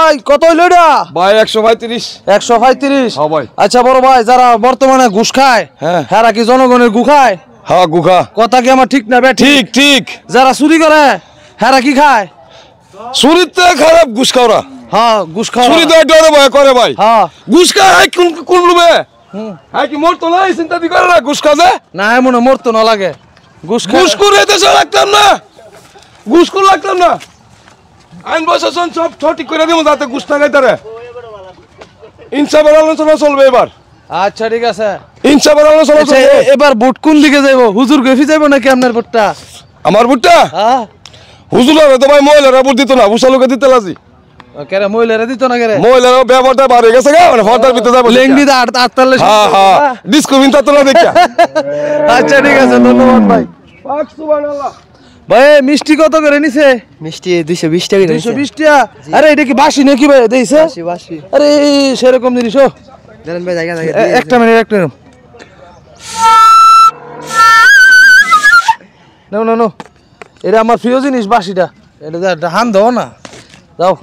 ভাই কত হইলো এটা ভাই 135 135 হ্যাঁ ভাই আচ্ছা বড় ভাই যারা বর্তমানে ঘুষ খায় হ্যাঁ হেরা কি জনগণের গু খায় হ্যাঁ গুখা কথা কি আমার ঠিক না বে ঠিক ঠিক যারা চুরি করে হেরা কি খায় চুরিতে খারাপ ঘুষ খাওয়া হ্যাঁ ঘুষ খায় চুরি তো ডরে ভাই করে ভাই হ্যাঁ ঘুষ খায় কোন লুবে হ্যাঁ কি মরতো না এই চিন্তা দি করে না ঘুষ খাবে না এমন মরতো না লাগে ঘুষ ঘুষ করে দেশে রাখতাম না ঘুষ করে রাখতাম না আইন প্রশাসন সব সঠিক করে দিব যাতে ঘুষ না খাইতে রে ইনসাফের আলোচনা চলবে এবার আচ্ছা ঠিক আছে ইনসাফের আলোচনা আচ্ছা, চলবে এবার ভোট কোন দিকে যাইবো হুজুর গেফি যাইবো নাকি আপনার ভোটটা আমার বুটটা হ্যাঁ হুজুরের তো ভাই মহিলারা ভোট দিত না বুসালুকে দিতে লাজি কেরে মহিলারা দিত না কেরে মহিলারা ব্যবহারটা বাড়ে গেছে গা মানে হরতার ভিতরে যাবো লেংডি দা 48 হ্যাঁ হ্যাঁ ডিস্কো বিনতা তো না দেখা আচ্ছা ঠিক আছে ধন্যবাদ ভাই পাক সুবহানাল্লাহ ভাই মিষ্টি কত করে নিছে মিষ্টি 220 টাকা দিয়েছে 220 টাকা আরে এটা কি বাসি নাকি ভাই দেইছে বাসি আরে সেরকম জিনিস ও জানেন ভাই জায়গা জায়গা একটা মিনিট নাও এটা আমার প্রিয় জিনিস বাসিটা এটা হান দাও না দাও